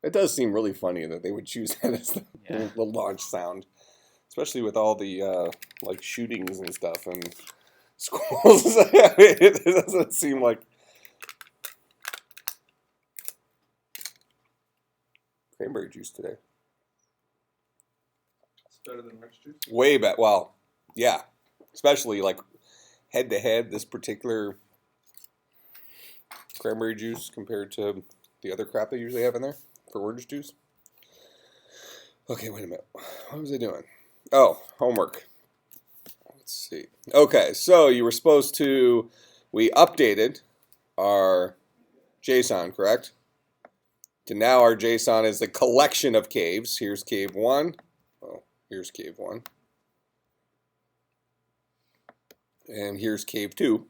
It does seem really funny that they would choose that as the launch sound, especially with all the like shootings and stuff and schools. It doesn't seem like cranberry juice today. It's better than orange juice. Way better. Well, yeah, especially like head to head, this particular cranberry juice compared to the other crap they usually have in there for orange juice. Okay, wait a minute. What was I doing? Oh, homework. Let's see. Okay, so you were supposed to, we updated our JSON, correct? To now our JSON is the collection of caves. Here's cave 1. Oh, here's cave 1. And here's cave 2.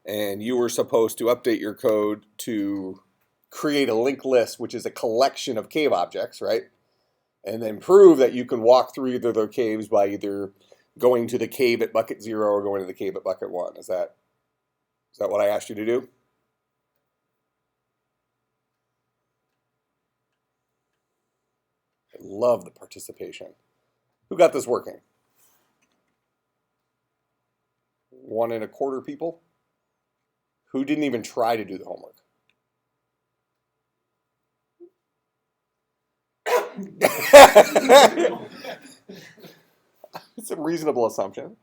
And you were supposed to update your code to create a linked list, which is a collection of cave objects, right? And then prove that you can walk through either of their caves by either going to the cave at bucket 0 or going to the cave at bucket 1. Is that what I asked you to do? I love the participation. Who got this working? 1 1/4 people? Who didn't even try to do the homework? It's a reasonable assumption.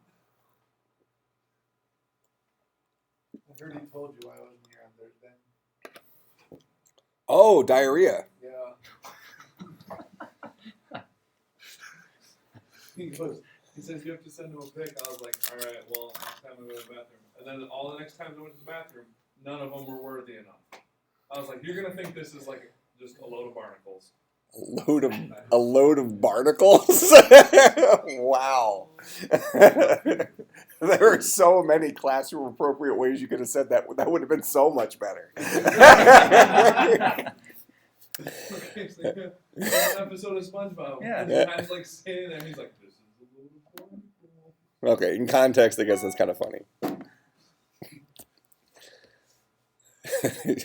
I heard he told you I wasn't here on Thursday. Oh, diarrhea. Yeah. He says you have to send him a pic. I was like, all right, well, next time I go to the bathroom. And then all the next times I went to the bathroom, none of them were worthy enough. I was like, you're gonna think this is like just a load of barnacles. A load of barnacles? Wow. There are so many classroom appropriate ways you could have said that. That would have been so much better. Okay, so an episode of SpongeBob. Yeah. And Han's like sitting there, he's like, this is a load of barnacles. Okay, in context, I guess that's kind of funny.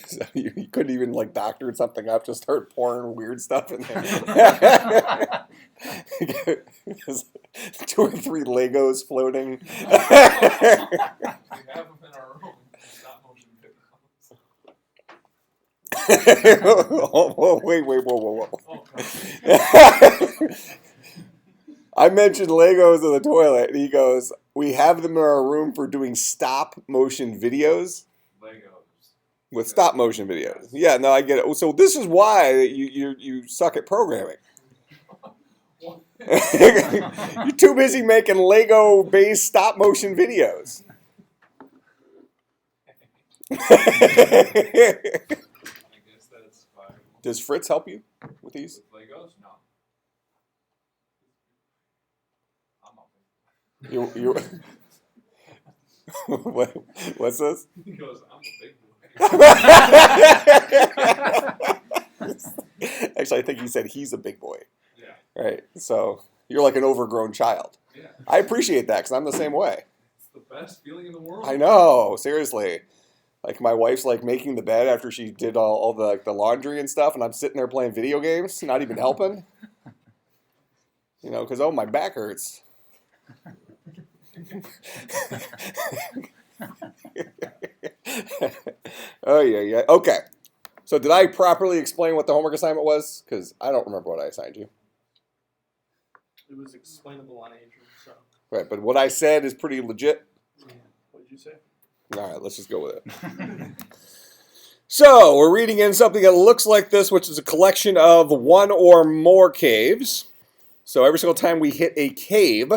So you couldn't even like doctor something up, just start pouring weird stuff in there. 2 or 3 Legos floating. We have them in our room. Stop motion videos. Oh, wait, whoa. Oh, God. I mentioned Legos in the toilet, and he goes, we have them in our room for doing stop motion videos. Legos. With stop motion videos. Yeah, no, I get it. So this is why you suck at programming. You're too busy making Lego-based stop motion videos. I guess that's fine. Does Fritz help you with these? With Legos? No. I'm You what's this? He goes, I'm a big boy. Actually, I think he said he's a big boy. Yeah. Right? So you're like an overgrown child. Yeah. I appreciate that because I'm the same way. It's the best feeling in the world. I know, seriously. Like my wife's like making the bed after she did all the like the laundry and stuff, and I'm sitting there playing video games, not even helping. You know, because my back hurts. Oh yeah. Okay. So did I properly explain what the homework assignment was? Because I don't remember what I assigned you. It was explainable on Adrian, so. Right, but what I said is pretty legit. Yeah. What did you say? All right, let's just go with it. So we're reading in something that looks like this, which is a collection of 1 or more caves. So every single time we hit a cave,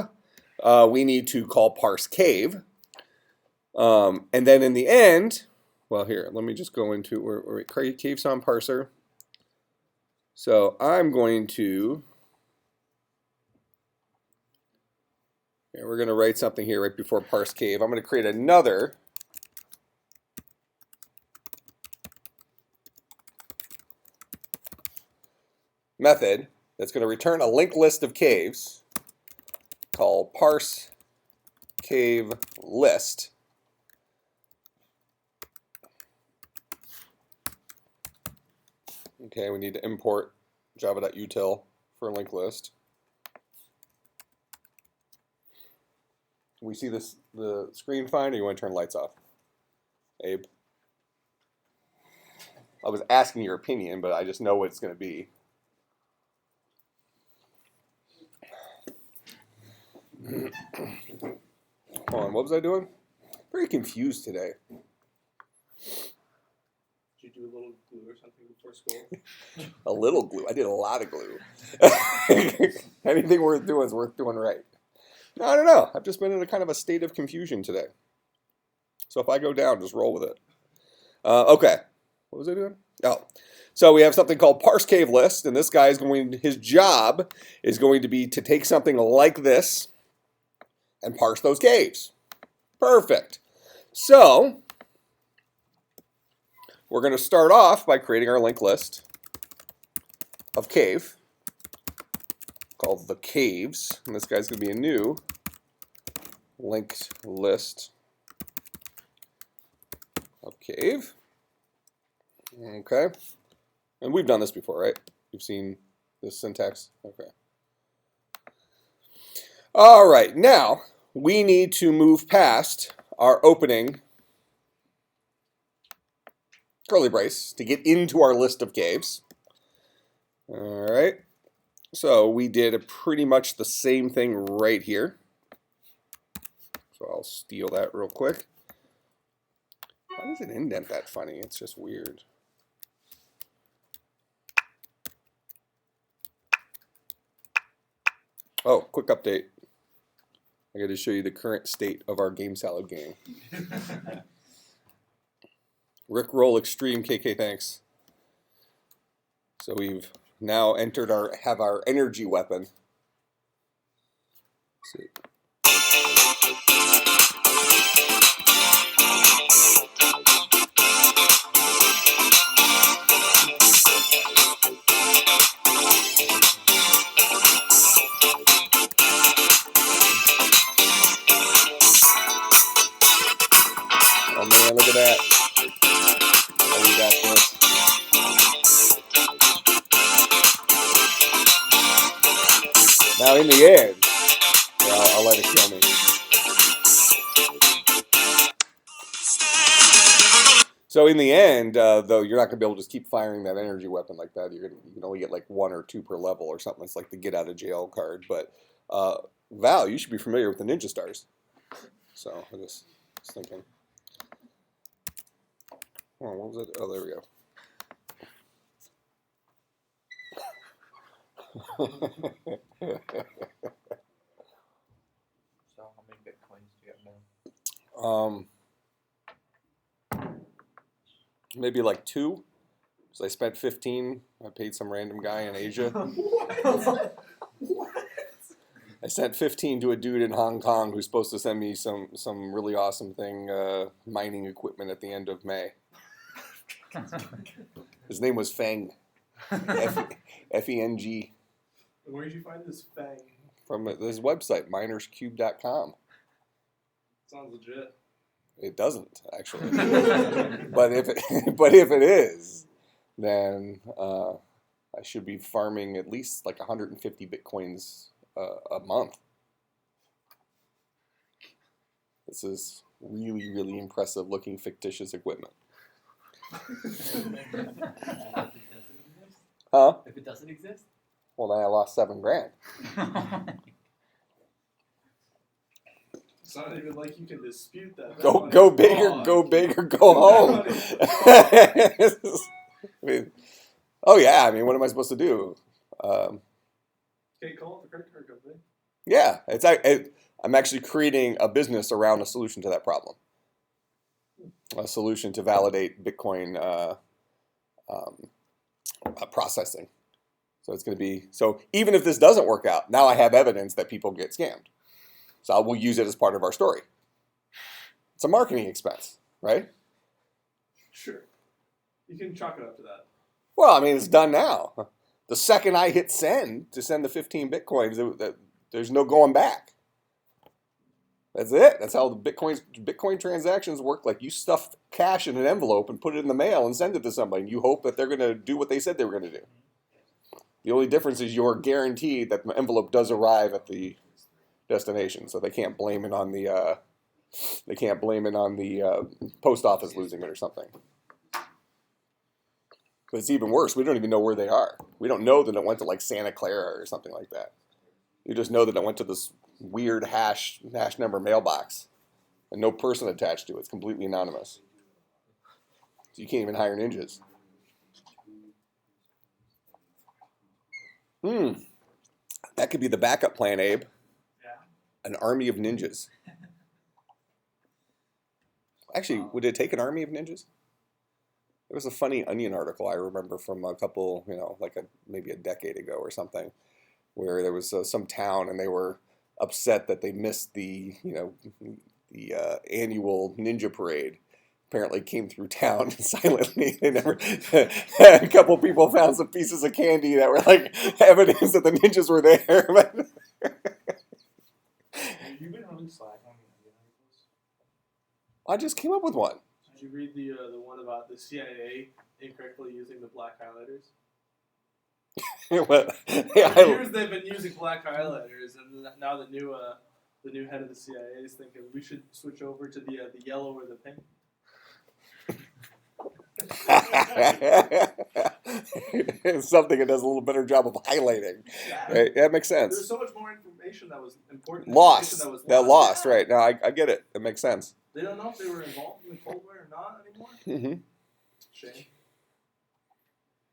we need to call parse cave. And then in the end, well, here, let me just go into where create cave sound parser. So I'm going to, we're going to write something here right before parse cave. I'm going to create another method that's going to return a linked list of caves called parse cave list. Okay, we need to import java.util for a linked list. We see the screen fine, or you want to turn lights off? Abe? I was asking your opinion, but I just know what it's going to be. Hold on, what was I doing? Very confused today. Did you do a little glue or something before school? A little glue. I did a lot of glue. Anything worth doing is worth doing right. No, I don't know. I've just been in a kind of a state of confusion today. So if I go down, just roll with it. Okay. What was I doing? Oh. So we have something called parse cave list, and this guy is his job is going to be to take something like this and parse those caves. Perfect. So we're going to start off by creating our linked list of cave called the caves, and this guy's going to be a new linked list of cave. Okay. And we've done this before, right? You've seen this syntax? Okay. All right. Now, we need to move past our opening curly brace to get into our list of caves. All right. So we did pretty much the same thing right here. So I'll steal that real quick. Why does it indent that funny? It's just weird. Oh, quick update. I got to show you the current state of our game salad game. Rick Roll Extreme KK, thanks. So we've now entered have our energy weapon. Let's see. Oh man, look at that. Oh, we got this. Now in the end, yeah, I'll let it kill me. So in the end, though, you're not going to be able to just keep firing that energy weapon like that. You can only get like 1 or 2 per level or something. It's like the get out of jail card. But Val, you should be familiar with the ninja stars. So I just was thinking. Oh, what was it? Oh, there we go. So how many Bitcoins do you have now? Maybe like 2. So I spent 15. I paid some random guy in Asia. What? I sent 15 to a dude in Hong Kong who's supposed to send me some really awesome thing, mining equipment at the end of May. His name was Feng. F-E-N-G. Where did you find this fang? From his website, minerscube.com. Sounds legit. It doesn't, actually. but if it is, then I should be farming at least like 150 Bitcoins a month. This is really, really impressive looking fictitious equipment. Huh? If it doesn't exist? Well, then I lost $7,000. It's not even like you can dispute that. Go big or go home. I mean, oh yeah. I mean, what am I supposed to do? Can't call it the credit card company. Yeah, I'm actually creating a business around a solution to that problem. A solution to validate Bitcoin processing. So it's going to be, so even if this doesn't work out, now I have evidence that people get scammed. So I will use it as part of our story. It's a marketing expense, right? Sure. You can chalk it up to that. Well, I mean, it's done now. The second I hit send to send the 15 Bitcoins, there's no going back. That's it. That's how the Bitcoin transactions work. Like you stuff cash in an envelope and put it in the mail and send it to somebody. And you hope that they're going to do what they said they were going to do. The only difference is you're guaranteed that the envelope does arrive at the destination, so they can't blame it on the post office losing it or something. But it's even worse. We don't even know where they are. We don't know that it went to like Santa Clara or something like that. You just know that it went to this weird hash number mailbox and no person attached to it. It's completely anonymous. So you can't even hire ninjas. That could be the backup plan, Abe. Yeah. An army of ninjas. Actually, would it take an army of ninjas? There was a funny Onion article I remember from a couple, maybe a decade ago or something, where there was some town and they were upset that they missed the annual ninja parade. Apparently came through town silently. A couple people found some pieces of candy that were like evidence that the ninjas were there. You've been really slacking on the articles. I just came up with one. Did you read the one about the CIA incorrectly using the black highlighters? Well, For years they've been using black highlighters, and now the new head of the CIA is thinking we should switch over to the yellow or the pink. It's something that does a little better job of highlighting. Yeah. Right? That makes sense. There's so much more information that was important. Lost. That was Lost, Yeah. right. No, I get it. It makes sense. They don't know if they were involved in the Cold War or not anymore. Mm-hmm. Shame.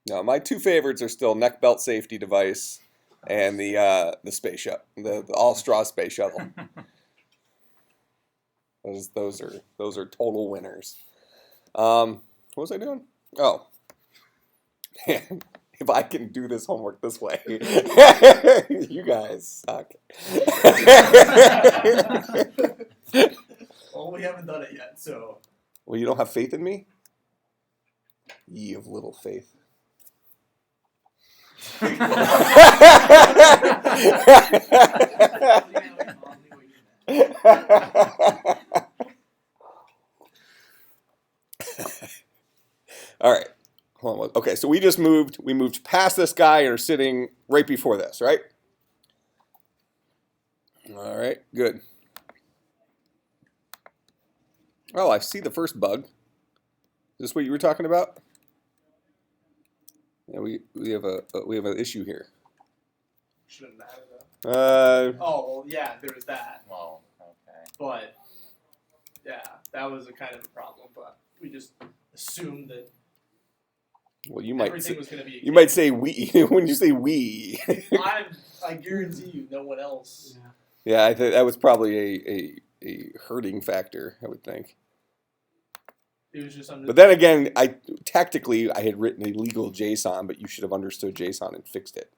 No, my two favorites are still neck belt safety device and the space shuttle, the all straw space shuttle. Those are total winners. What was I doing? Oh, if I can do this homework this way, you guys suck. Well, we haven't done it yet, so. Well, you don't have faith in me? Ye of little faith. All right. Hold on. Okay, so we moved past this guy and are sitting right before this, right? All right, good. Oh, I see the first bug. Is this what you were talking about? Yeah, we have an issue here. Shouldn't matter though. Uh, Oh, well, yeah, there was that. Well, okay. But, yeah, that was a kind of a problem, but we just assumed that well, you might everything say, was going to be. you might say we when you say we. I guarantee you, no one else. Yeah, I think that was probably a hurting factor, I would think. It was just under. But then again, I had written a legal JSON, but you should have understood JSON and fixed it.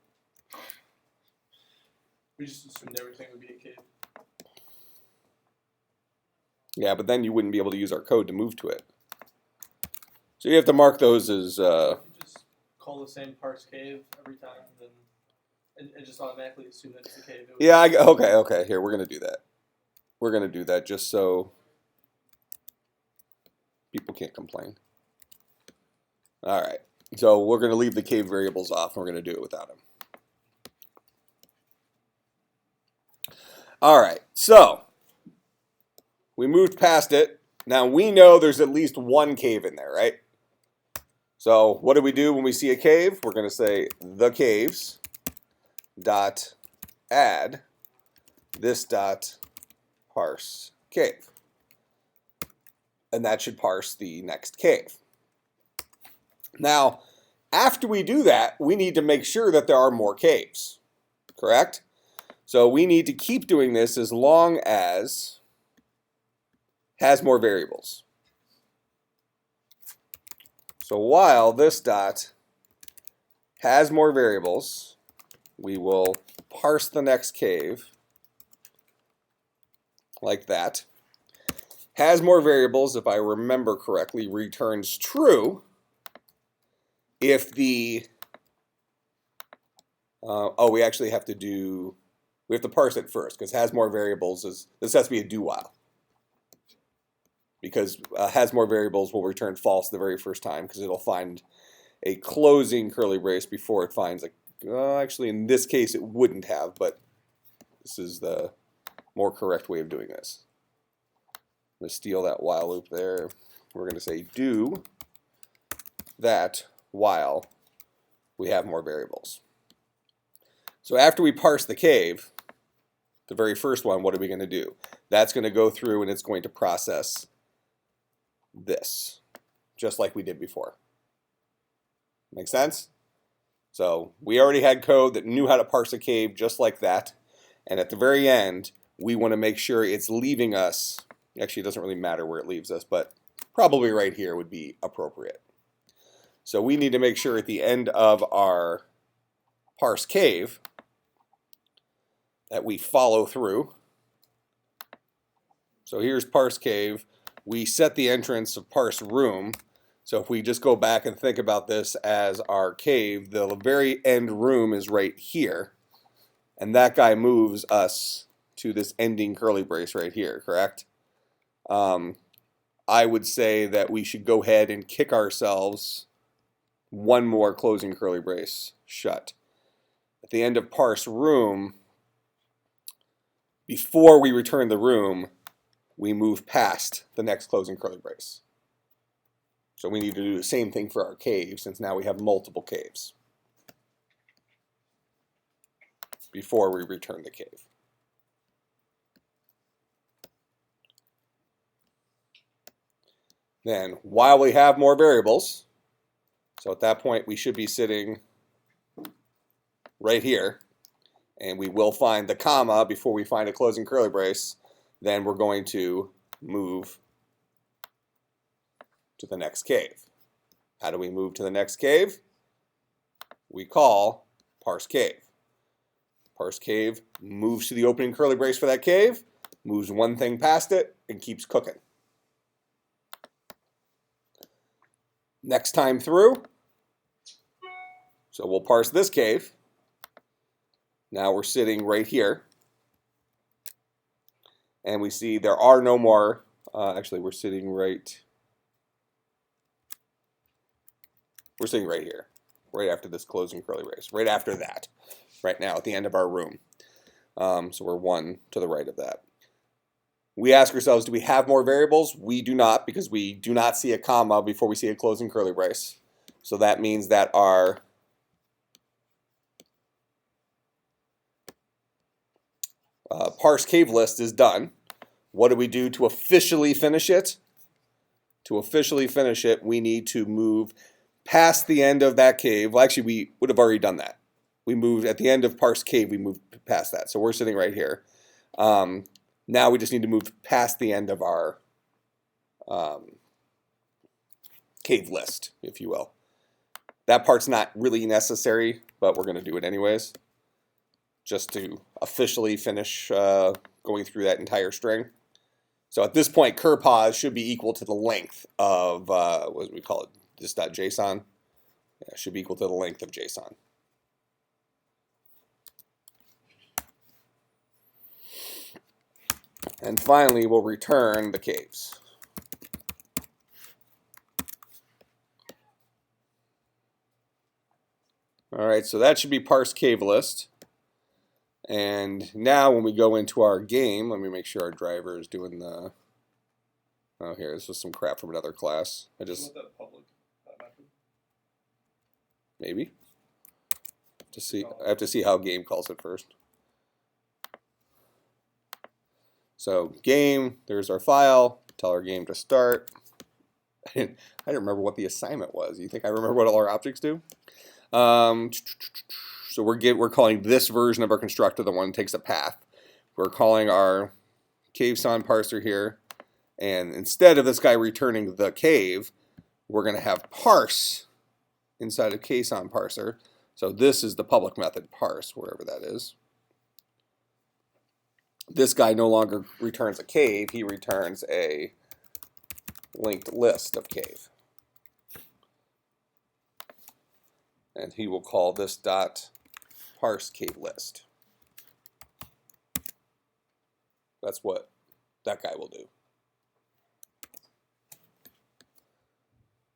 We just assumed everything would be a cave. Yeah, but then you wouldn't be able to use our code to move to it. So you have to mark those as. You just call the same parse cave every time, and just automatically assume that it's a cave. Yeah. Okay. Here, we're gonna do that. We're gonna do that just so people can't complain. All right. So we're gonna leave the cave variables off, and we're gonna do it without them. All right. So we moved past it. Now we know there's at least one cave in there, right? So what do we do when we see a cave? We're going to say the caves dot add this dot parse cave. And that should parse the next cave. Now, after we do that, we need to make sure that there are more caves, correct? So we need to keep doing this as long as has more variables. So while this dot has more variables, we will parse the next cave like that. Has more variables, if I remember correctly, returns true if the we we have to parse it first because has more variables this has to be a do while. Because has more variables will return false the very first time because it'll find a closing curly brace before it finds actually in this case it wouldn't have, but this is the more correct way of doing this. I'm going to steal that while loop there. We're going to say do that while we have more variables. So after we parse the cave, the very first one, what are we going to do? That's going to go through and it's going to process this, just like we did before. Make sense? So we already had code that knew how to parse a cave just like that. And at the very end, we want to make sure it's leaving us. Actually, it doesn't really matter where it leaves us, but probably right here would be appropriate. So we need to make sure at the end of our parse cave that we follow through. So here's parse cave. We set the entrance of parse room. So if we just go back and think about this as our cave, the very end room is right here. And that guy moves us to this ending curly brace right here, correct? I would say that we should go ahead and kick ourselves one more closing curly brace shut. At the end of parse room, before we return the room, we move past the next closing curly brace. So we need to do the same thing for our cave since now we have multiple caves before we return the cave. Then while we have more variables, so at that point we should be sitting right here, and we will find the comma before we find a closing curly brace. Then we're going to move to the next cave. How do we move to the next cave? We call parse cave. Parse cave moves to the opening curly brace for that cave, moves one thing past it, and keeps cooking. Next time through, so we'll parse this cave. Now we're sitting right here. And we see there are no more, actually we're sitting right here, right after this closing curly brace, right after that, right now at the end of our room. So we're one to the right of that. We ask ourselves, do we have more variables? We do not, because we do not see a comma before we see a closing curly brace. So that means that our parse cave list is done. What do we do to officially finish it? To officially finish it, we need to move past the end of that cave. Well, actually, we would have already done that. We moved at the end of parse cave, we moved past that. So we're sitting right here. Now we just need to move past the end of our cave list, if you will. That part's not really necessary, but we're going to do it anyways, just to officially finish going through that entire string. So at this point, cur pause should be equal to the length of, what do we call it, this .json? Yeah, it should be equal to the length of JSON. And finally, we'll return the caves. All right, so that should be parse cave list. And now when we go into our game, let me make sure our driver is doing the, oh here, this was some crap from another class. I just, that public method? maybe. To see, I have to see how game calls it first. So game, there's our file, tell our game to start. I didn't remember what the assignment was. You think I remember what all our objects do? So we're calling this version of our constructor the one that takes a path. We're calling our caveson parser here, and instead of this guy returning the cave, we're going to have parse inside of caveson parser. So this is the public method parse, wherever that is. This guy no longer returns a cave, he returns a linked list of cave. And he will call this dot parse cave list. That's what that guy will do.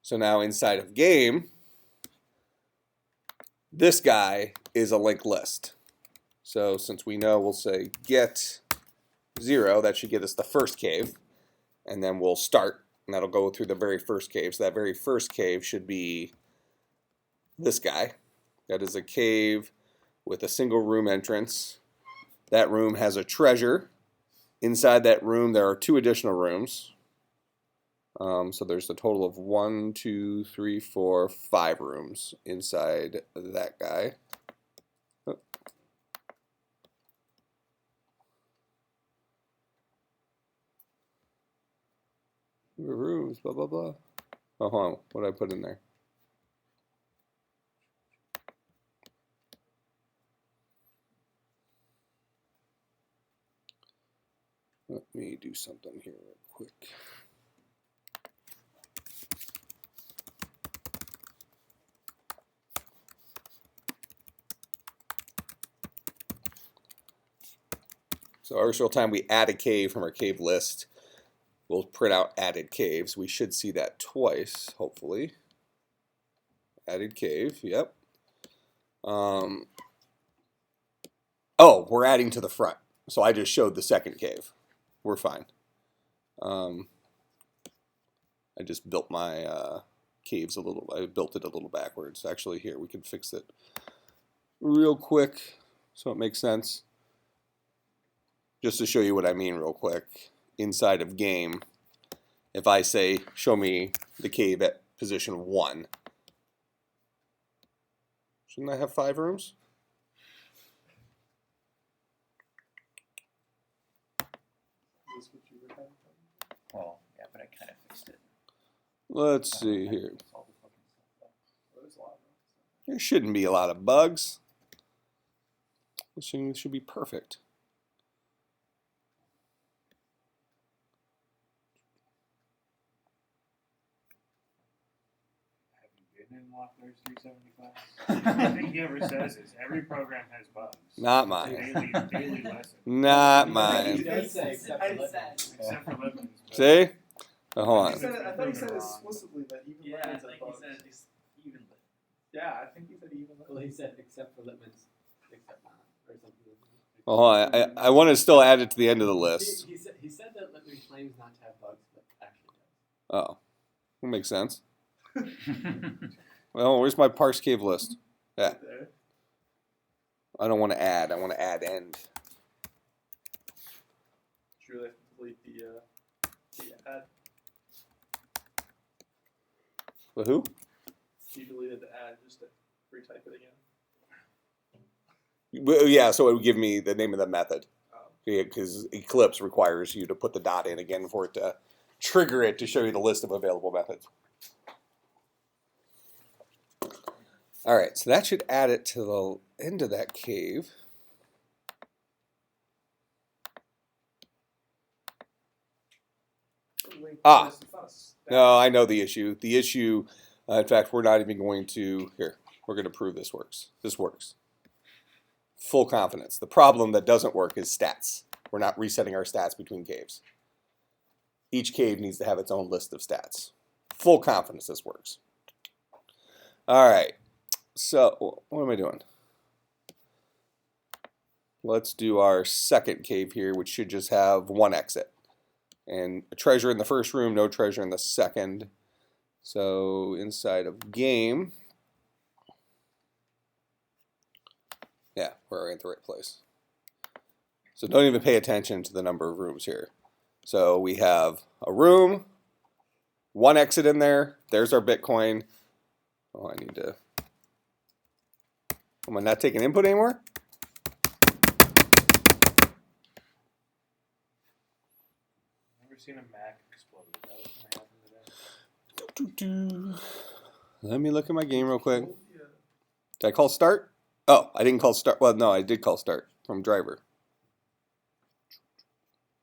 So now inside of game, this guy is a linked list. So since we know, we'll say get 0. That should get us the first cave. And then we'll start, and that'll go through the very first cave. So that very first cave should be this guy. That is a cave with a single room entrance. That room has a treasure. Inside that room, there are 2 additional rooms. So there's a total of 1, 2, 3, 4, 5 rooms inside that guy. Oh. Rooms, blah, blah, blah. Oh, hold on. What did I put in there? Let me do something here real quick. So every single time we add a cave from our cave list, we'll print out added caves. We should see that twice, hopefully. Added cave, yep. Oh, we're adding to the front. So I just showed the second cave. We're fine. I just built my caves a little, I built it a little backwards. Actually, here, we can fix it real quick so it makes sense. Just to show you what I mean real quick, inside of game, if I say, show me the cave at position 1, shouldn't I have 5 rooms? Is this what you were having? Well, yeah, but I kind of fixed it. Let's see here. Well, there's a lot of them. There shouldn't be a lot of bugs. This should be perfect. Have you been in Loeffler's 375? The thing he ever says is every program has bugs. Not mine. Daily lesson. Not He mine. does say except for Lippman's. Except for Lippman's. but- See? Oh, hold He on. said, I thought he said explicitly that even Yeah, I Lippman's think had he bugs. said even. Yeah, I think he said even Well, Lippman's. he said except for Lippman's, except not, or something. Oh, hold on. I want to still add it to the end of the list. He said that Lippmann claims not to have bugs, but actually does. Oh, that makes sense. Well, where's my parse cave list? Yeah, There. I don't want to add. I want to add end. Should really have to delete the ad. But who? You deleted the ad just to retype it again. Well, yeah, so it would give me the name of the method. Oh. Because Eclipse requires you to put the dot in again for it to trigger it to show you the list of available methods. All right, so that should add it to the end of that cave. Link Ah. this, it's not a stack. No, I know the issue. The issue, in fact, we're not even going to, here, we're going to prove this works. This works. Full confidence. The problem that doesn't work is stats. We're not resetting our stats between caves. Each cave needs to have its own list of stats. Full confidence this works. All right. So, what am I doing? Let's do our second cave here, which should just have 1 exit. And a treasure in the first room, no treasure in the second. So, inside of game, yeah, we're at the right place. So don't even pay attention to the number of rooms here. So we have a room, 1 exit in there. There's our Bitcoin. Oh, I need to. Am I not taking input anymore? Never seen a Mac explode. Is that what's gonna happen today? Let me look at my game real quick. Yeah. Did I call start? Oh, I didn't call start. Well, no, I did call start from driver.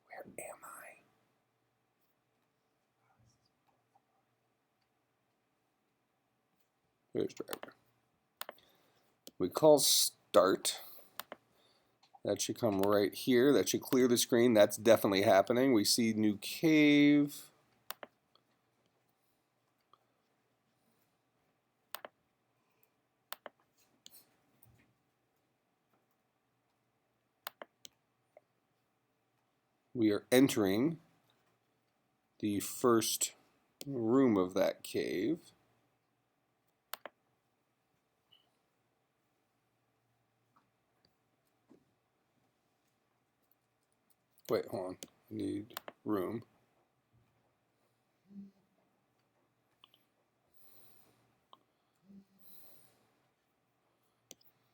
Where am I? There's driver. We call start. That should come right here. That should clear the screen. That's definitely happening. We see new cave. We are entering the first room of that cave. Wait, hold on. I need room.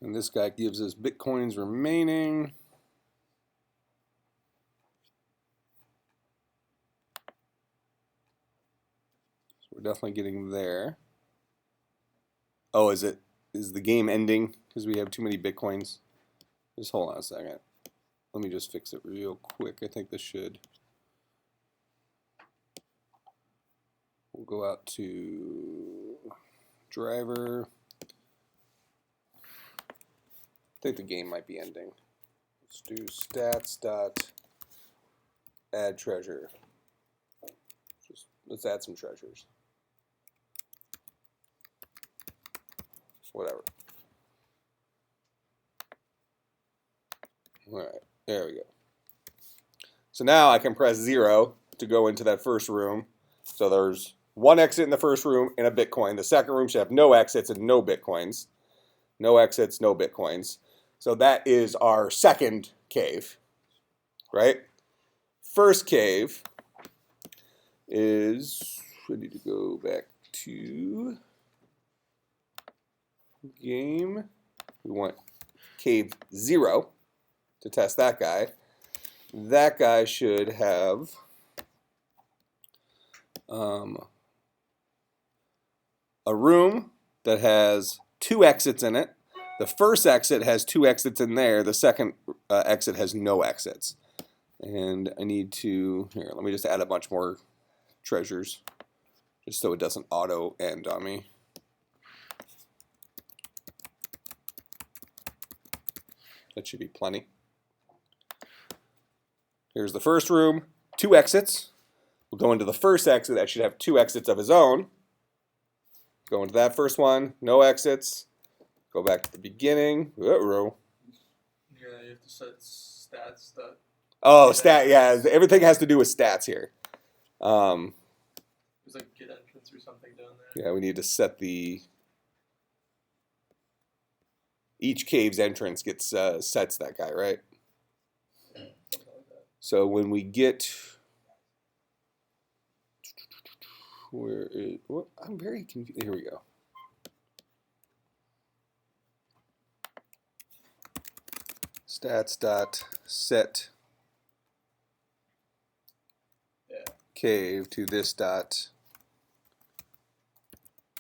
And this guy gives us bitcoins remaining. So we're definitely getting there. Oh, is the game ending because we have too many bitcoins? Just hold on a second. Let me just fix it real quick. I think this should. We'll go out to driver. I think the game might be ending. Let's do stats dot add treasure. Let's add some treasures. Whatever. All right, there we go. So now I can press 0 to go into that first room. So there's one exit in the first room and a Bitcoin. The second room should have no exits and no Bitcoins. No exits, no Bitcoins. So that is our second cave, right? First cave is, we need to go back to game. We want cave 0 to test that guy. That guy should have a room that has 2 exits in it. The first exit has 2 exits in there. The second exit has no exits. And I need to, here, let me just add a bunch more treasures just so it doesn't auto end on me. That should be plenty. Here's the first room, 2 exits. We'll go into the first exit. That should have 2 exits of his own. Go into that first one, no exits. Go back to the beginning. Uh-oh. Yeah, you have to set stats. Oh, stat. Yeah, everything has to do with stats here. There's like get entrance or something down there. Yeah, we need to set the. Each cave's entrance gets sets that guy, right? Something like that. So when we get, where is? What? I'm very confused. Here we go. Stats dot set cave to this dot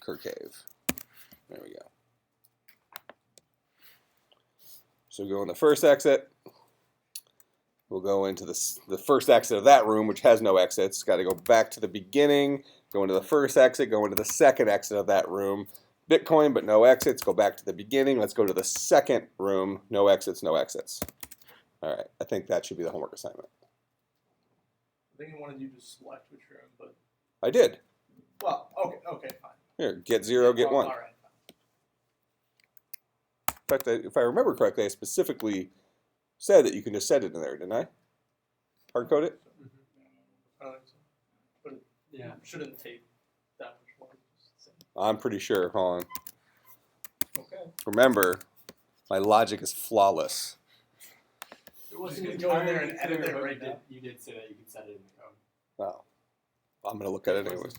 cave. There we go. So go in the first exit. We'll go into the first exit of that room, which has no exits. Got to go back to the beginning, go into the first exit, go into the second exit of that room. Bitcoin, but no exits. Go back to the beginning. Let's go to the second room. No exits, no exits. All right, I think that should be the homework assignment. I think I wanted you to select which room, but I did. well, okay, fine. Here, get 0, get 1. All right. In fact, if I remember correctly, I specifically said that you can just set it in there, didn't I? Hard code it? I think so. But it shouldn't take that much more. I'm pretty sure. Hold on. Okay. Remember, my logic is flawless. It wasn't Just gonna go in there and entirely edit clear, it but right now. you did say that you could set it in the code. Oh, I'm going to look at it anyways.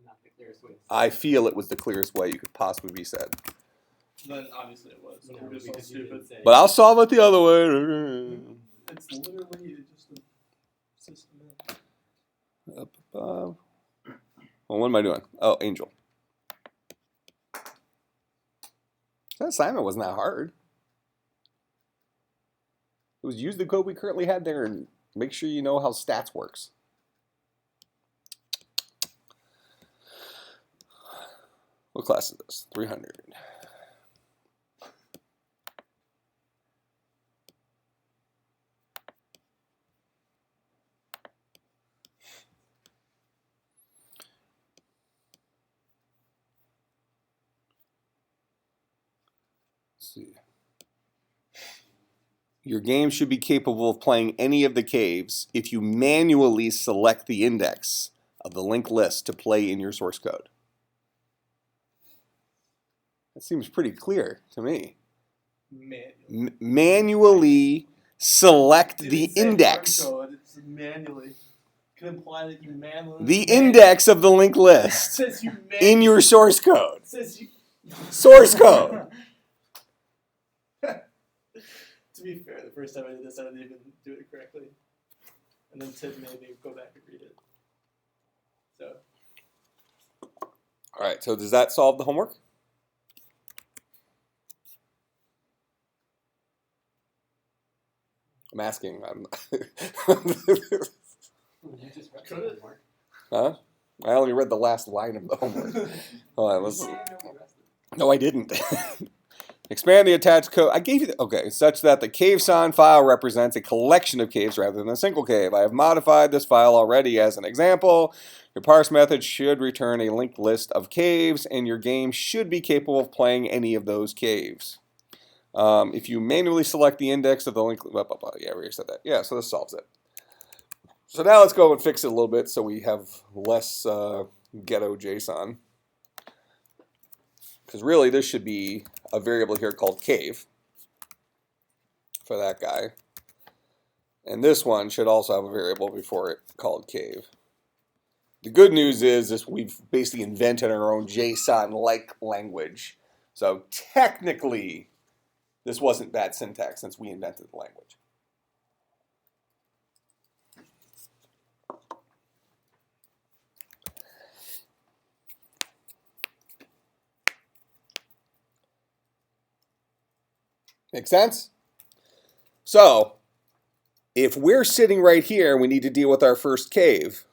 Not the clearest way. I feel it was the clearest way you could possibly be said. Then obviously it was. So we're just all because you stupid. did say. But I'll solve it the other way. It's literally just a system. Up above. Well, what am I doing? Oh, Angel. That assignment wasn't that hard. It was use the code we currently had there and make sure you know how stats works. What class is this? 300. Let's see. Your game should be capable of playing any of the caves if you manually select the index of the linked list to play in your source code. That seems pretty clear to me. Manually select the index. It's manually. Can imply that you manually. The index of the linked list Says you in your source code. Says you. Source code. To be fair, the first time I did this, I didn't even do it correctly, and then Tim made me go back and read it. So. All right, so does that solve the homework? I'm asking. You just read Could the it? homework. Huh? I only read the last line of the homework. Oh, I was. You didn't know the rest of it. No, I didn't. Expand the attached code. I gave you the, okay, such that the caveson file represents a collection of caves rather than a single cave. I have modified this file already as an example. Your parse method should return a linked list of caves, and your game should be capable of playing any of those caves. If you manually select the index of the link, yeah, we already said that. Yeah, so this solves it. So now let's go and fix it a little bit so we have less ghetto JSON. Because really, this should be a variable here called cave for that guy. And this one should also have a variable before it called cave. The good news is we've basically invented our own JSON-like language. So technically, this wasn't bad syntax since we invented the language. Make sense? So, if we're sitting right here and we need to deal with our first cave,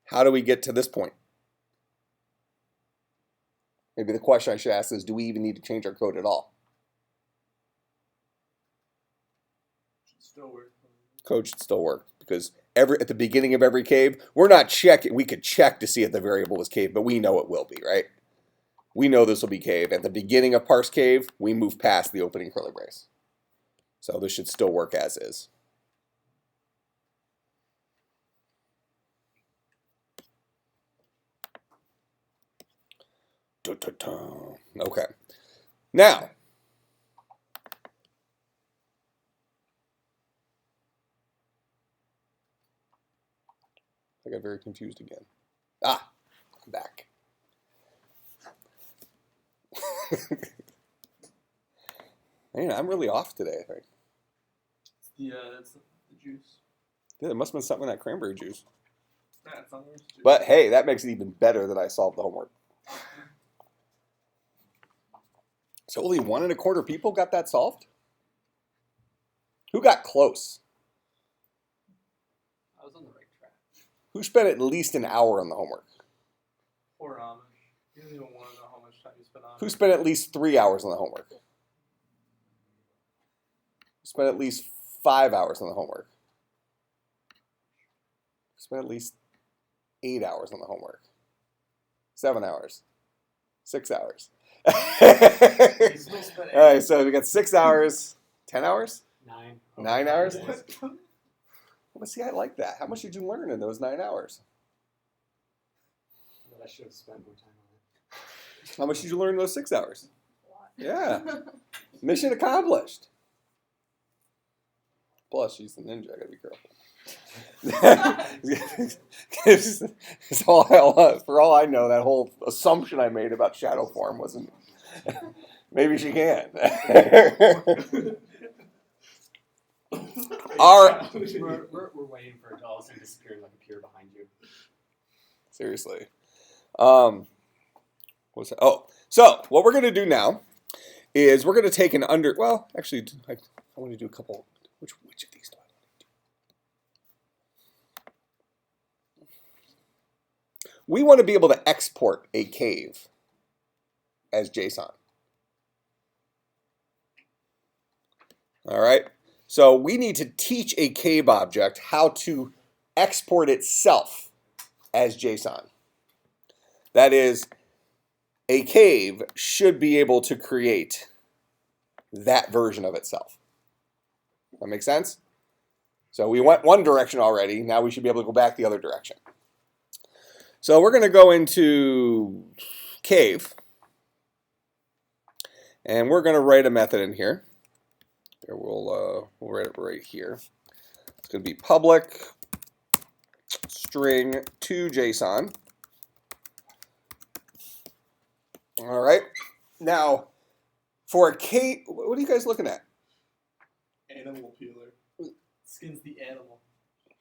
how do we get to this point? Maybe the question I should ask is, do we even need to change our code at all? Still work. Code should still work because at the beginning of every cave, we're not checking. We could check to see if the variable is cave, but we know it will be, right? We know this will be cave. At the beginning of parse cave, we move past the opening curly brace. So this should still work as is. Okay. Now, I got very confused again. I'm back. Man, I'm really off today, I think. That's the juice. Yeah, there must have been something in that cranberry juice. Nah, it's not orange juice. But hey, that makes it even better that I solved the homework. So only 1 1/4 people got that solved? Who got close? I was on the right track. Who spent at least an hour on the homework? Poor Amish. You don't even want to know how much time you spent on it. Who spent at least 3 hours on the homework? Who spent at least 5 hours on the homework? Who spent at least 8 hours on the homework? 7 hours? 6 hours? All right, so we got 6 hours, 10 hours, 9. 9 hours. Well, see, I like that. How much did you learn in those 9 hours? But I should have spent more time on it. How much did you learn in those 6 hours? Yeah, mission accomplished. Plus, she's the ninja. I gotta be careful. It's for all I know, that whole assumption I made about shadow form wasn't. Maybe she can. We're waiting for it to all of a sudden disappear and like appear behind you. Seriously. What's that? Oh, so what we're gonna do now is we're gonna take an under. Well, actually, I want to do a couple. Which of these do I want to do? We want to be able to export a cave as JSON. All right. So we need to teach a cave object how to export itself as JSON. That is, a cave should be able to create that version of itself. That make sense? So we went one direction already. Now we should be able to go back the other direction. So we're going to go into cave. And we're going to write a method in here. Here we'll write it right here. It's going to be public string to JSON. All right. Now, for a cave, what are you guys looking at? Animal peeler. Skins the animal.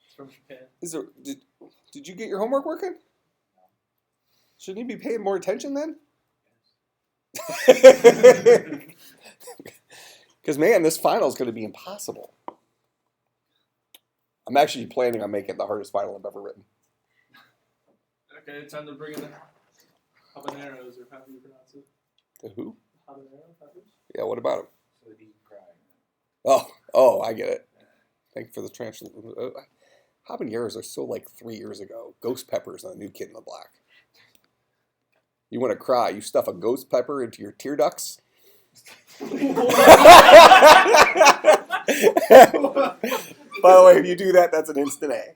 It's from Japan. Did you get your homework working? Shouldn't you be paying more attention then? Because, man, this final is going to be impossible. I'm actually planning on making it the hardest final I've ever written. Okay, time to bring in the habaneros, or how do you pronounce it? The who? Habanero peppers? Yeah, what about them? So that he can cry. Oh, I get it. Thank you for the translation. Habaneros are so like 3 years ago. Ghost peppers on the New Kid in the Block. You want to cry, you stuff a ghost pepper into your tear ducts. By the way, if you do that, that's an instant A.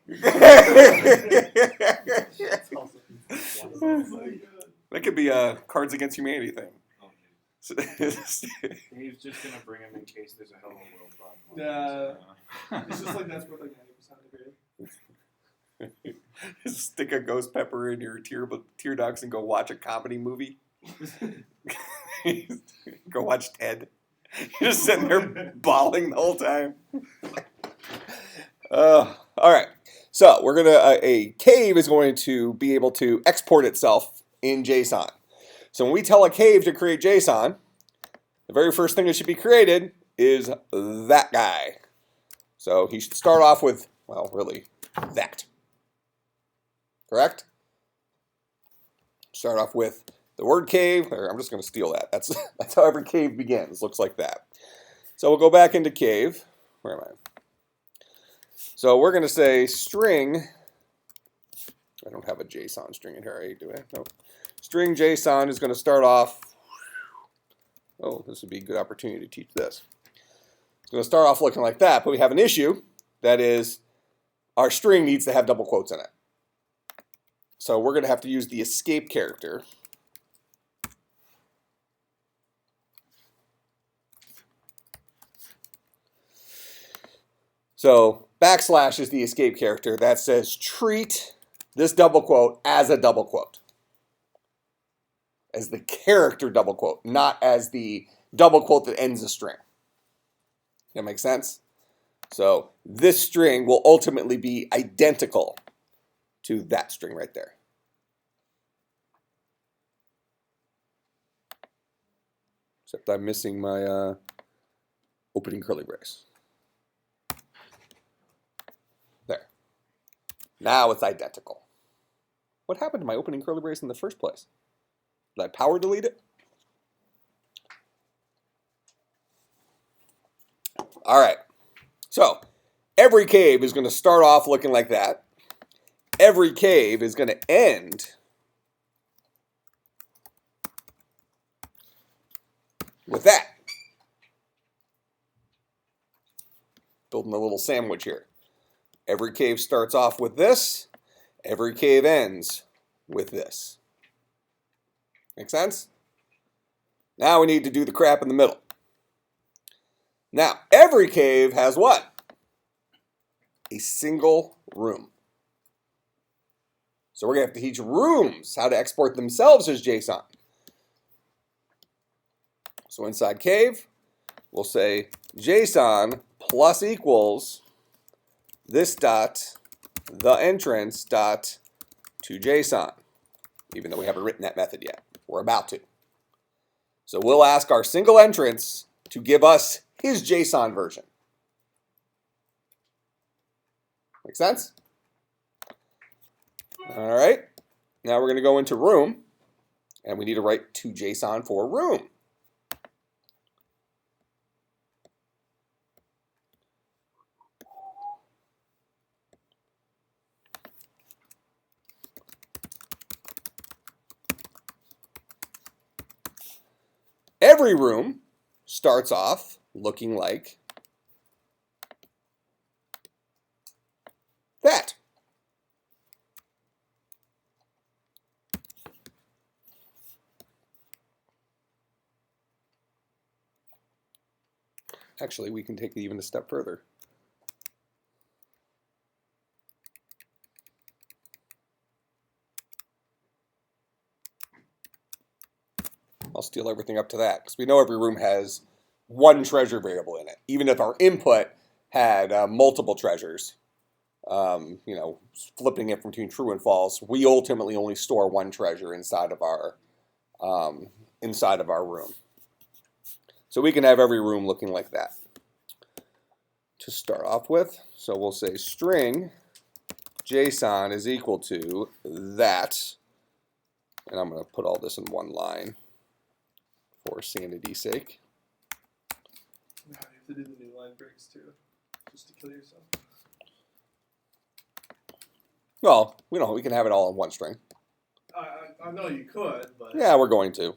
That could be a Cards Against Humanity thing. He's just gonna bring him in case there's a Hello World problem. Yeah. It's just like that's worth like 90% of the grade. Stick a ghost pepper in your tear ducts and go watch a comedy movie. Go watch Ted. You're just sitting there bawling the whole time. All right. So we're gonna a cave is going to be able to export itself in JSON. So when we tell a cave to create JSON, the very first thing that should be created is that guy. So he should start off with, well, really, that. Correct? Start off with the word cave. Or I'm just going to steal that. That's how every cave begins. Looks like that. So we'll go back into cave. Where am I? So we're going to say string. I don't have a JSON string in here, do I? No. String JSON is going to start off. Oh, this would be a good opportunity to teach this. It's going to start off looking like that, but we have an issue. That is, our string needs to have double quotes in it. So we're going to have to use the escape character. So backslash is the escape character that says treat this double quote as a double quote. As the character double quote, not as the double quote that ends a string. That makes sense? So this string will ultimately be identical to that string right there. Except I'm missing my opening curly brace. There. Now it's identical. What happened to my opening curly brace in the first place? Did I power delete it? All right. So every cave is going to start off looking like that. Every cave is going to end with that. Building a little sandwich here. Every cave starts off with this. Every cave ends with this. Make sense? Now we need to do the crap in the middle. Now, every cave has what? A single room. So we're going to have to teach rooms how to export themselves as JSON. So inside cave, we'll say JSON plus equals this dot the entrance dot to JSON, even though we haven't written that method yet. We're about to. So we'll ask our single entrance to give us his JSON version. Make sense? All right. Now we're going to go into room, and we need to write to JSON for room. Every room starts off looking like that. Actually, we can take it even a step further. I'll steal everything up to that because we know every room has one treasure variable in it. Even if our input had multiple treasures, you know, flipping it between true and false, we ultimately only store one treasure inside of our room. So we can have every room looking like that to start off with. So we'll say string JSON is equal to that, and I'm going to put all this in one line for sanity's sake. No, you have to do the new line breaks too, just to kill yourself. Well, we can have it all in one string. I know you could, but Yeah, we're going to.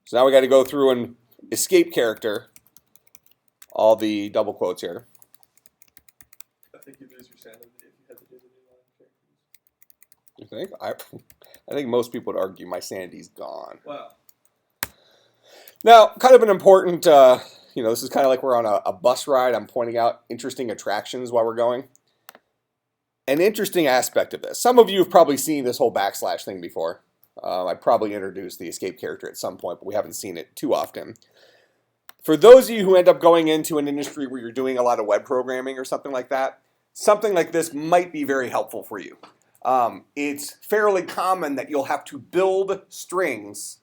So now we got to go through and escape character all the double quotes here. I think you'd lose your sanity if you had to do the new line characters. You think? I think most people would argue my sanity's gone. Wow. Now, kind of an important, this is kind of like we're on a bus ride. I'm pointing out interesting attractions while we're going. An interesting aspect of this. Some of you have probably seen this whole backslash thing before. I probably introduced the escape character at some point, but we haven't seen it too often. For those of you who end up going into an industry where you're doing a lot of web programming or something like that, something like this might be very helpful for you. It's fairly common that you'll have to build strings,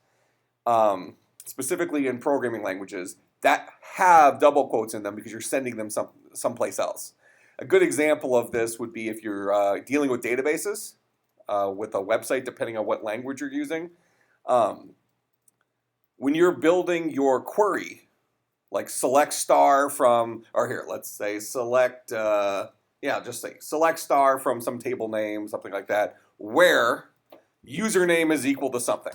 specifically in programming languages, that have double quotes in them because you're sending them someplace else. A good example of this would be if you're dealing with databases, with a website, depending on what language you're using. When you're building your query, like select star from, or here, let's say select, just say select star from some table name, something like that, where username is equal to something.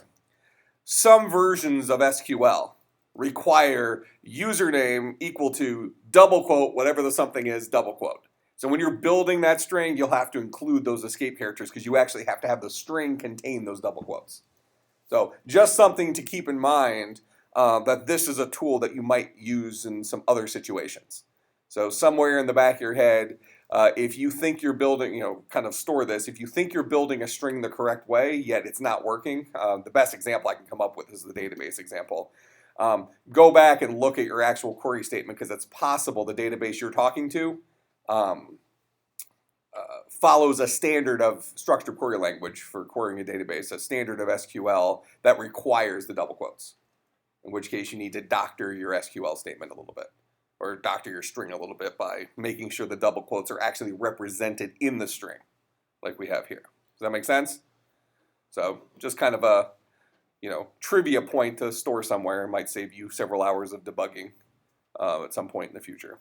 Some versions of SQL require username equal to double quote, whatever the something is, double quote. So when you're building that string, you'll have to include those escape characters because you actually have to have the string contain those double quotes. So just something to keep in mind, that this is a tool that you might use in some other situations. So somewhere in the back of your head, if you think you're building, kind of store this, if you think you're building a string the correct way, yet it's not working, the best example I can come up with is the database example. Go back and look at your actual query statement because it's possible the database you're talking to follows a standard of structured query language for querying a database, a standard of SQL that requires the double quotes, in which case you need to doctor your SQL statement a little bit, or doctor your string a little bit by making sure the double quotes are actually represented in the string, like we have here. Does that make sense? So just kind of a trivia point to store somewhere. It might save you several hours of debugging at some point in the future.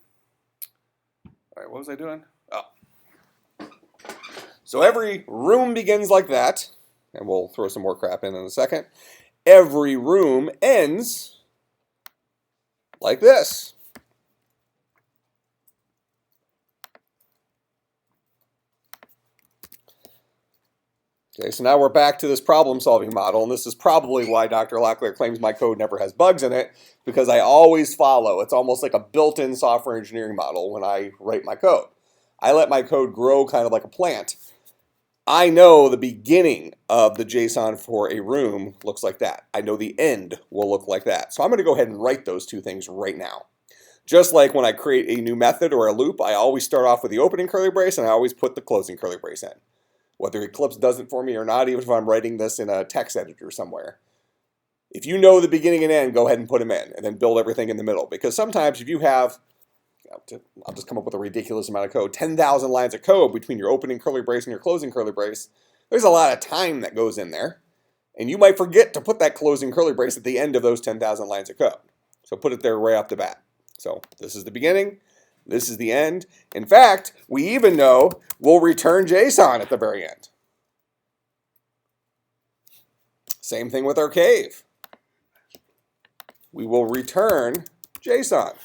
All right, what was I doing? Oh. So every room begins like that, and we'll throw some more crap in a second. Every room ends like this. Okay, so now we're back to this problem-solving model, and this is probably why Dr. Locklear claims my code never has bugs in it, because I always follow. It's almost like a built-in software engineering model when I write my code. I let my code grow kind of like a plant. I know the beginning of the JSON for a room looks like that. I know the end will look like that. So I'm going to go ahead and write those two things right now. Just like when I create a new method or a loop, I always start off with the opening curly brace and I always put the closing curly brace in. Whether Eclipse does it for me or not, even if I'm writing this in a text editor somewhere. If you know the beginning and end, go ahead and put them in and then build everything in the middle. Because sometimes if you have, I'll just come up with a ridiculous amount of code, 10,000 lines of code between your opening curly brace and your closing curly brace, there's a lot of time that goes in there. And you might forget to put that closing curly brace at the end of those 10,000 lines of code. So put it there right off the bat. So this is the beginning. This is the end. In fact, we even know we'll return JSON at the very end. Same thing with our cave. we will return JSON.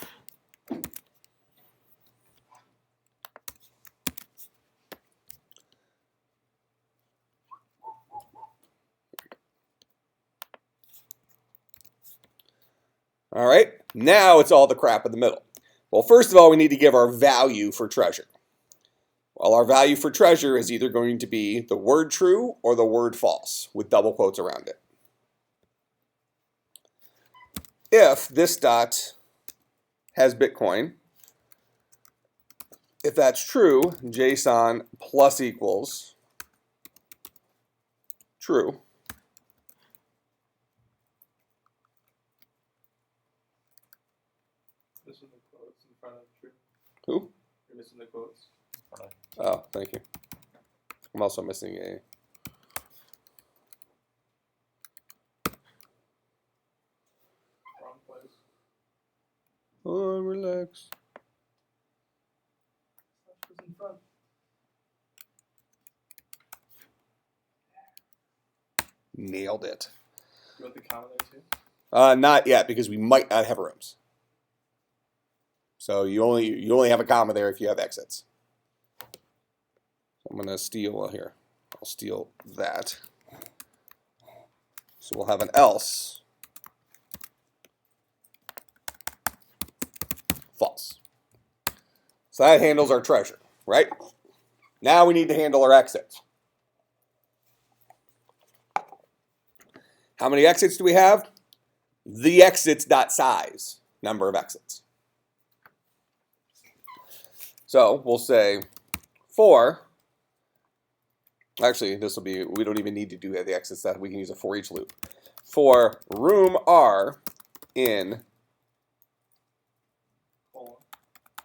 All right, now it's all the crap in the middle. Well, first of all, we need to give our value for treasure. Well, our value for treasure is either going to be the word true or the word false with double quotes around it. If this dot has Bitcoin, if that's true, JSON plus equals true. Missing the quotes in front of true. Who? You're missing the quotes. Oh, thank you. I'm also missing a... Wrong place. Oh, relax. Slash was in front. Nailed it. You want the comma there too? Not yet, because we might not have rooms. So you only have a comma there if you have exits. I'm gonna steal here. I'll steal that. So we'll have an else. False. So that handles our treasure, right? Now we need to handle our exits. How many exits do we have? The exits.size, number of exits. So we'll say for, actually this will be, we don't even need to do the exits, that we can use a for each loop. For room R in, Colon.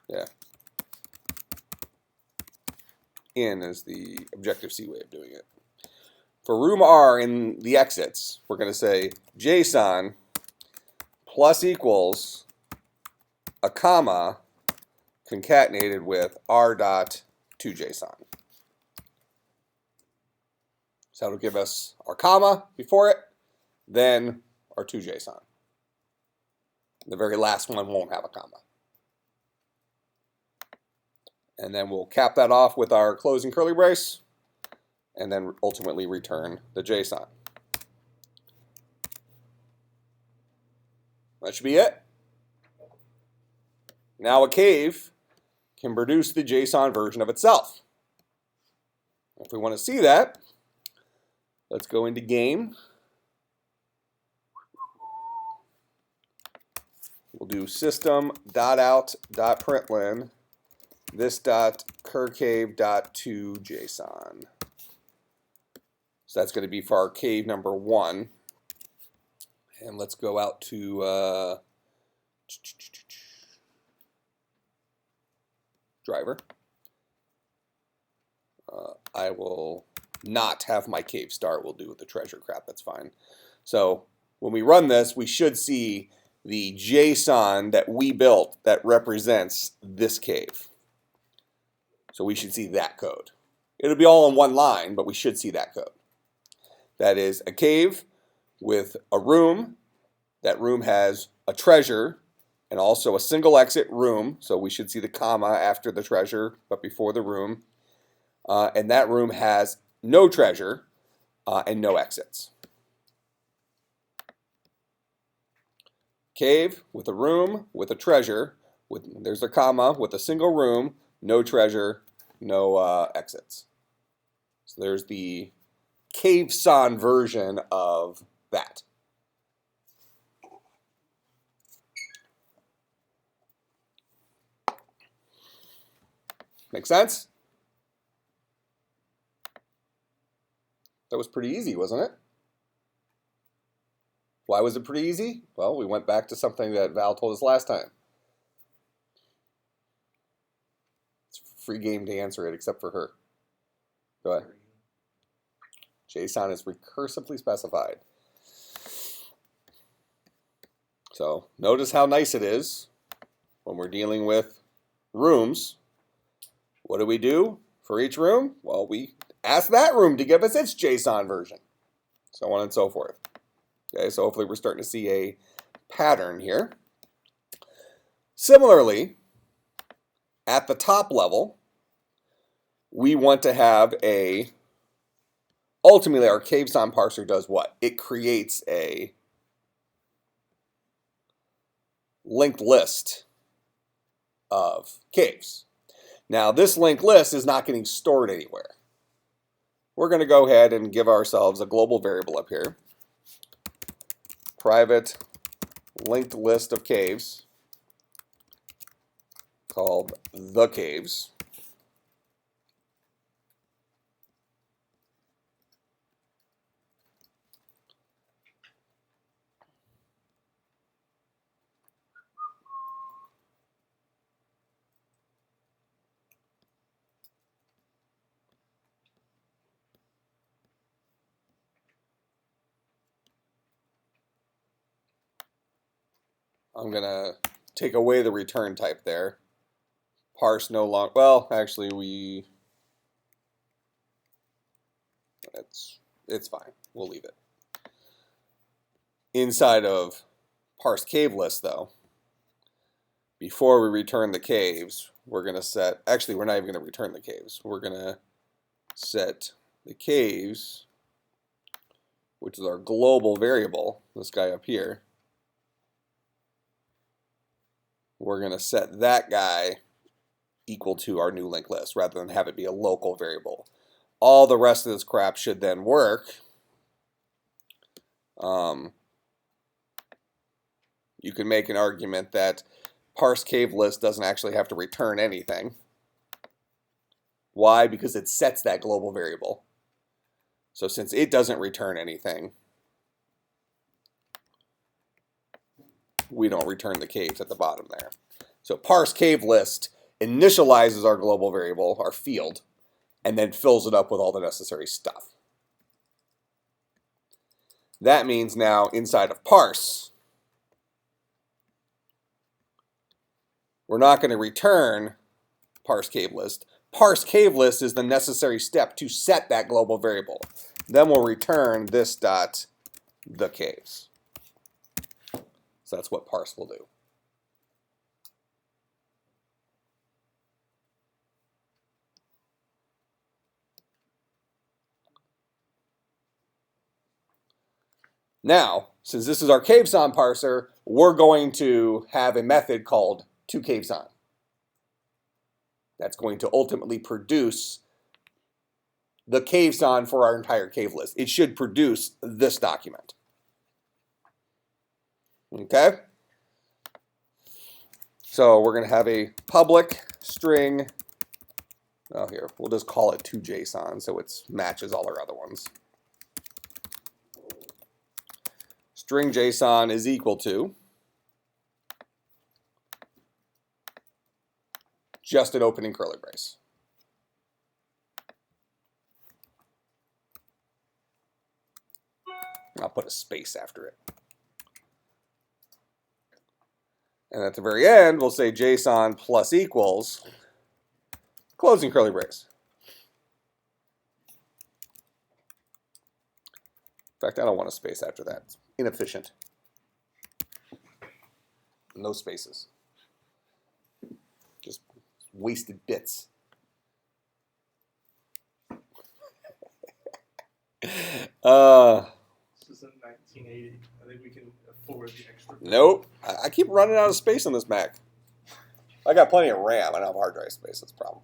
yeah, in is the Objective-C way of doing it. For room R in the exits, we're going to say JSON plus equals a comma concatenated with r dot to JSON. So that'll give us our comma before it, then our to JSON. The very last one won't have a comma. And then we'll cap that off with our closing curly brace, and then ultimately return the JSON. That should be it. Now a cave can produce the JSON version of itself. If we want to see that, let's go into game. We'll do system.out.println this.curcave.toJSON. So that's going to be for our cave number 1. And let's go out to driver. I will not have my cave start. We'll do with the treasure crap. That's fine. So when we run this, we should see the JSON that we built that represents this cave. So we should see that code. It'll be all in one line, but we should see that code. That is a cave with a room. That room has a treasure and also a single exit room. So we should see the comma after the treasure, but before the room. And that room has no treasure and no exits. Cave with a room with a treasure. There's a comma with a single room, no treasure, no exits. So there's the CaveSon version of that. Make sense? That was pretty easy, wasn't it? Why was it pretty easy? Well, we went back to something that Val told us last time. It's a free game to answer it, except for her. Go ahead. JSON is recursively specified. So notice how nice it is when we're dealing with rooms. What do we do for each room? Well, we ask that room to give us its JSON version, so on and so forth. Okay, so hopefully we're starting to see a pattern here. Similarly, at the top level, we want to have ultimately our caveSON parser does what? It creates a linked list of caves. Now, this linked list is not getting stored anywhere. We're going to go ahead and give ourselves a global variable up here. Private linked list of caves called the caves. I'm going to take away the return type there. Parse no longer, well, actually it's fine. We'll leave it. Inside of parse cave list though, before we return the caves, we're going to set, actually we're not even going to return the caves. We're going to set the caves, which is our global variable, this guy up here. We're going to set that guy equal to our new linked list rather than have it be a local variable. All the rest of this crap should then work. You can make an argument that parse cave list doesn't actually have to return anything. Why? Because it sets that global variable. So since it doesn't return anything, we don't return the caves at the bottom there. So parse cave list initializes our global variable, our field, and then fills it up with all the necessary stuff. That means now inside of parse, we're not going to return parse cave list. Parse cave list is the necessary step to set that global variable. Then we'll return this dot the caves. So that's what parse will do. Now, since this is our caveSON parser, we're going to have a method called toCaveSON. That's going to ultimately produce the caveSON for our entire cave list. It should produce this document. Okay? So we're going to have a public string. Oh, here, we'll just call it toJSON so it matches all our other ones. String JSON is equal to just an opening curly brace. I'll put a space after it. And at the very end, we'll say JSON plus equals closing curly brace. In fact, I don't want a space after that. It's inefficient. No spaces. Just wasted bits. This is in 1980. I think we can afford the extra. Nope. I keep running out of space on this Mac. I got plenty of RAM. I don't have hard drive space. That's the problem.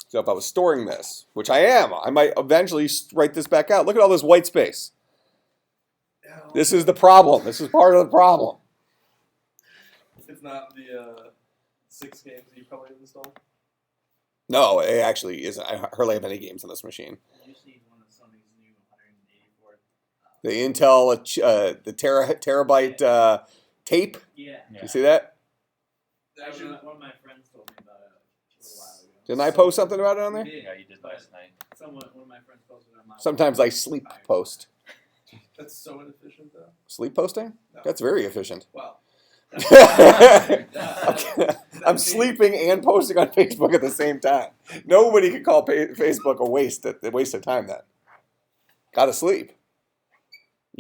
So if I was storing this, which I am, I might eventually write this back out. Look at all this white space. This is the problem. This is part of the problem. It's not the 6 games that you probably installed. No, it actually isn't. I hardly have any games on this machine. You just need one of Sony's new 184. The Intel, the terabyte tape. Yeah. You see that? Actually, one of my friends told me about it a little while ago. Didn't I post something about it on there? You did. Yeah, you did last night. One of my friends posted on my. Sometimes I sleep post. That's so inefficient, though. Sleep posting? No. That's very efficient. Well, I'm sleeping and posting on Facebook at the same time. Nobody can call Facebook a waste of time then. Gotta sleep.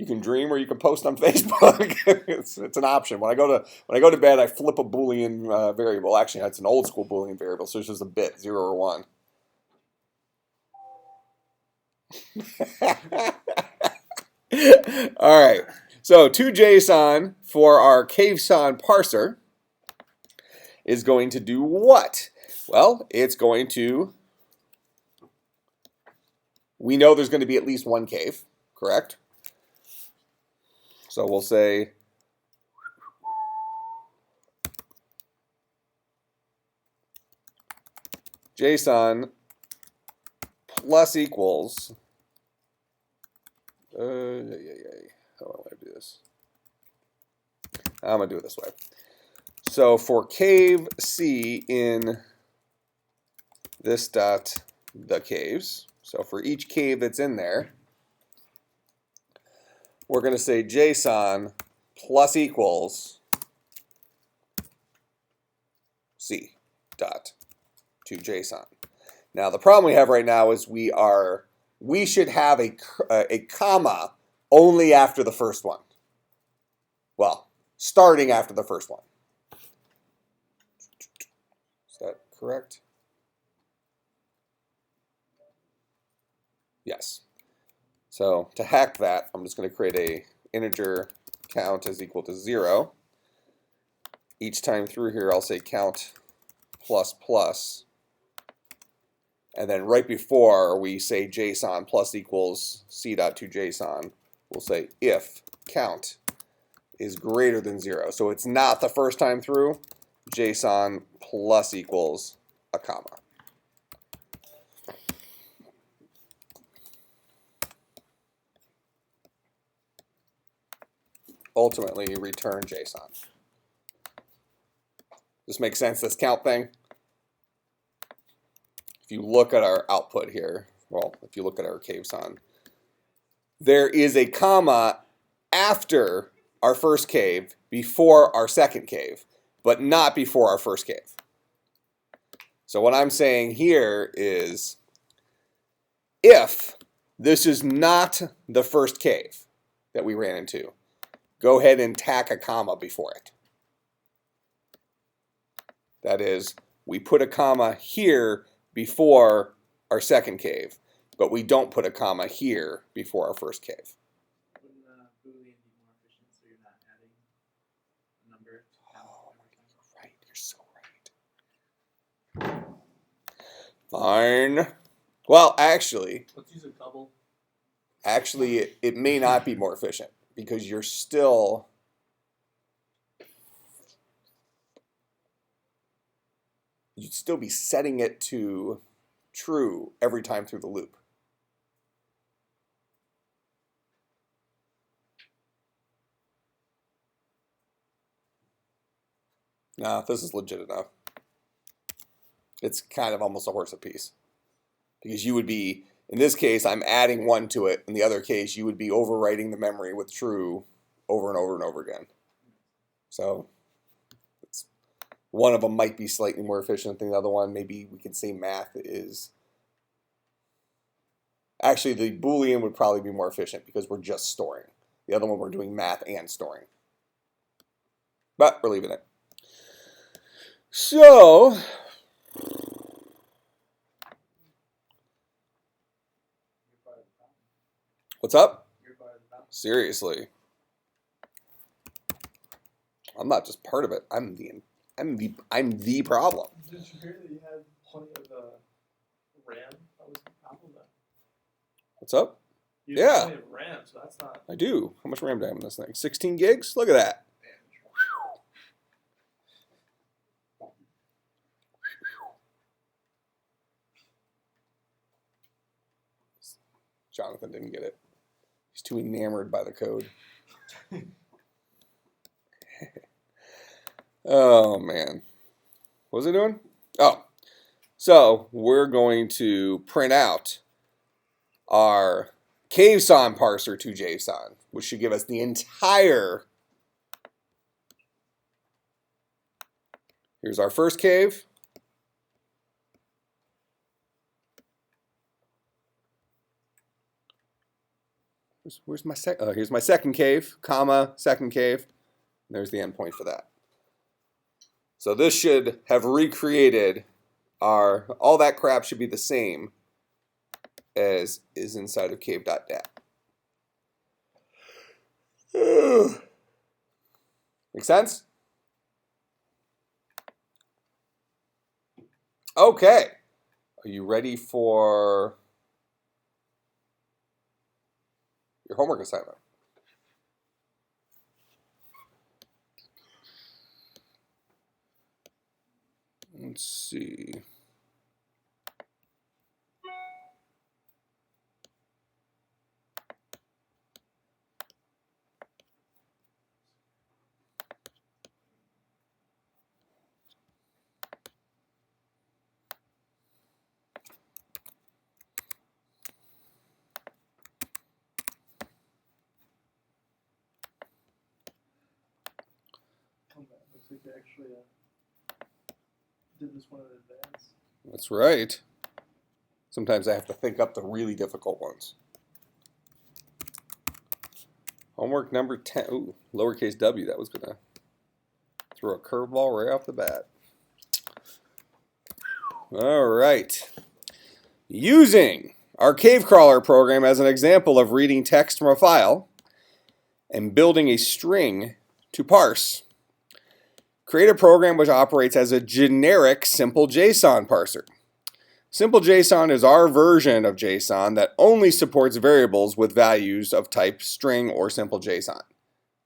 You can dream or you can post on Facebook. It's an option. When I go to bed, I flip a Boolean variable. Actually, it's an old school Boolean variable, so it's just a bit, 0 or 1. All right. So 2JSON for our caveson parser is going to do what? Well, it's going to, we know there's going to be at least one cave, correct? So we'll say JSON plus equals, how do I want to do this? I'm going to do it this way. So for cave C in this dot the caves, so for each cave that's in there, we're going to say JSON plus equals C dot to JSON. Now the problem we have right now is we should have a comma only after the first one. Well, starting after the first one. Is that correct? Yes. So to hack that, I'm just going to create a integer count is equal to 0. Each time through here, I'll say count plus plus. And then right before we say JSON plus equals C.2JSON, we'll say if count is greater than 0. So it's not the first time through. JSON plus equals a comma. Ultimately return JSON. This makes sense, this count thing? If you look at our output here, well, if you look at our caveson, there is a comma after our first cave before our second cave, but not before our first cave. So what I'm saying here is if this is not the first cave that we ran into, go ahead and tack a comma before it. That is, we put a comma here before our second cave, but we don't put a comma here before our first cave. Wouldn't Boolean be more efficient so you're not adding a number to count every time? Right, you're so right. Fine. Well, actually, Let's use a double. it may not be more efficient because you'd still be setting it to true every time through the loop. No, this is legit enough. It's kind of almost a horse apiece. Because you would be, in this case, I'm adding 1 to it. In the other case, you would be overwriting the memory with true over and over and over again. So one of them might be slightly more efficient than the other one. Maybe we could say math is... Actually, the Boolean would probably be more efficient because we're just storing. The other one, we're doing math and storing. But we're leaving it. So... What's up? Seriously. I'm not just part of it. I'm the problem. Did you hear that you had plenty of RAM? That was the problem then. What's up? You Yeah. have plenty of RAM, so that's not. I do. How much RAM do I have in this thing? 16 gigs? Look at that. Jonathan didn't get it. He's too enamored by the code. Oh, man. What was I doing? Oh, so we're going to print out our caveson parser to JSON, which should give us the entire. Here's our first cave. Where's my second? Oh, here's my second cave, comma, second cave. And there's the endpoint for that. So this should have recreated all that crap should be the same as is inside of cave.dat. Make sense? Okay. Are you ready for your homework assignment? Let's see. Looks like you actually did this one in advance. That's right. Sometimes I have to think up the really difficult ones. Homework number 10. Ooh, lowercase w. That was going to throw a curveball right off the bat. All right. Using our cave crawler program as an example of reading text from a file and building a string to parse, create a program which operates as a generic simple JSON parser. Simple JSON is our version of JSON that only supports variables with values of type string or simple JSON.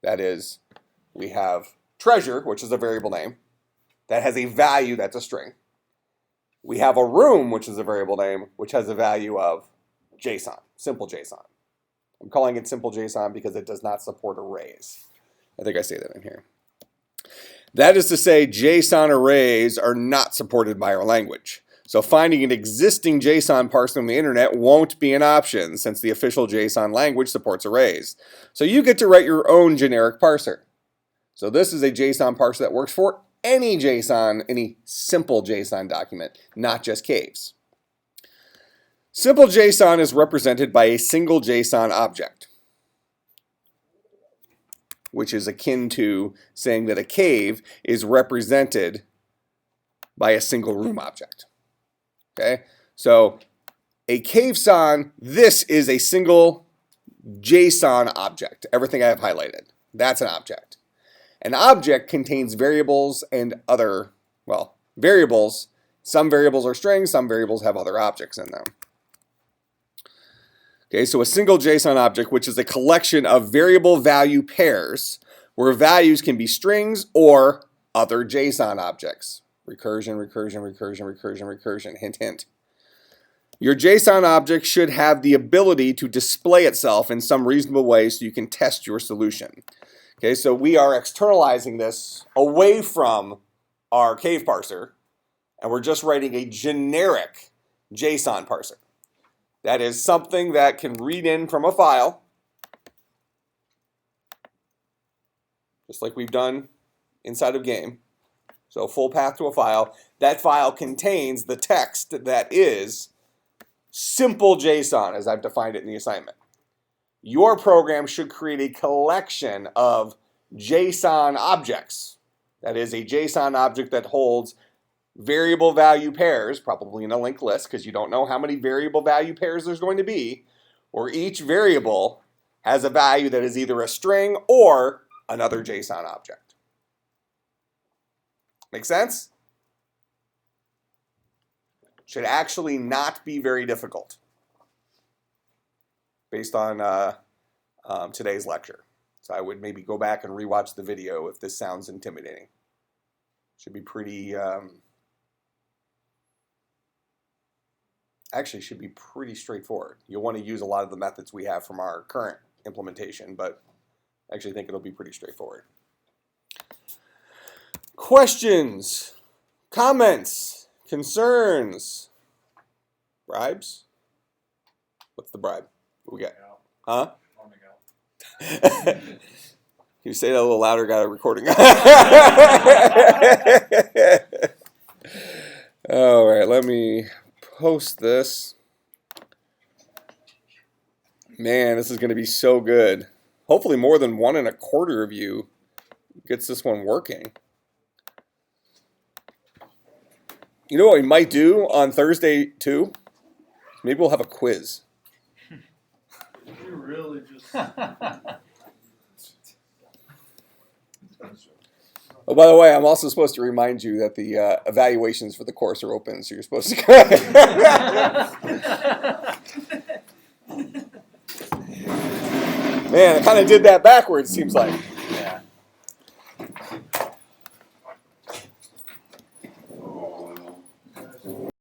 That is, we have treasure, which is a variable name, that has a value that's a string. We have a room, which is a variable name, which has a value of JSON, simple JSON. I'm calling it simple JSON because it does not support arrays. I think I say that in here. That is to say, JSON arrays are not supported by our language. So finding an existing JSON parser on the internet won't be an option since the official JSON language supports arrays. So you get to write your own generic parser. So this is a JSON parser that works for any JSON, any simple JSON document, not just caves. Simple JSON is represented by a single JSON object, which is akin to saying that a cave is represented by a single room object. Okay, so a caveson, this is a single JSON object. Everything I have highlighted, that's an object. An object contains variables and other, well, variables. Some variables are strings, some variables have other objects in them. Okay, so a single JSON object, which is a collection of variable value pairs, where values can be strings or other JSON objects. Recursion, recursion, recursion, recursion, recursion, hint, hint. Your JSON object should have the ability to display itself in some reasonable way so you can test your solution. Okay, so we are externalizing this away from our cave parser, and we're just writing a generic JSON parser. That is something that can read in from a file, just like we've done inside of game. So full path to a file. That file contains the text that is simple JSON, as I've defined it in the assignment. Your program should create a collection of JSON objects. That is a JSON object that holds variable value pairs, probably in a linked list because you don't know how many variable value pairs there's going to be, where each variable has a value that is either a string or another JSON object. Make sense? Should actually not be very difficult based on today's lecture. So I would maybe go back and rewatch the video if this sounds intimidating. Should be pretty, actually should be pretty straightforward. You'll want to use a lot of the methods we have from our current implementation, but I actually think it'll be pretty straightforward. Questions, comments, concerns, bribes? What's the bribe? What we got? Huh? Can you say that a little louder? Got a recording. All right, let me post this. Man, this is going to be so good. Hopefully more than 1 1/4 of you gets this one working. You know what we might do on Thursday too? Maybe we'll have a quiz. You really just. Oh, by the way, I'm also supposed to remind you that the evaluations for the course are open, so you're supposed to. Man, I kind of did that backwards, seems like.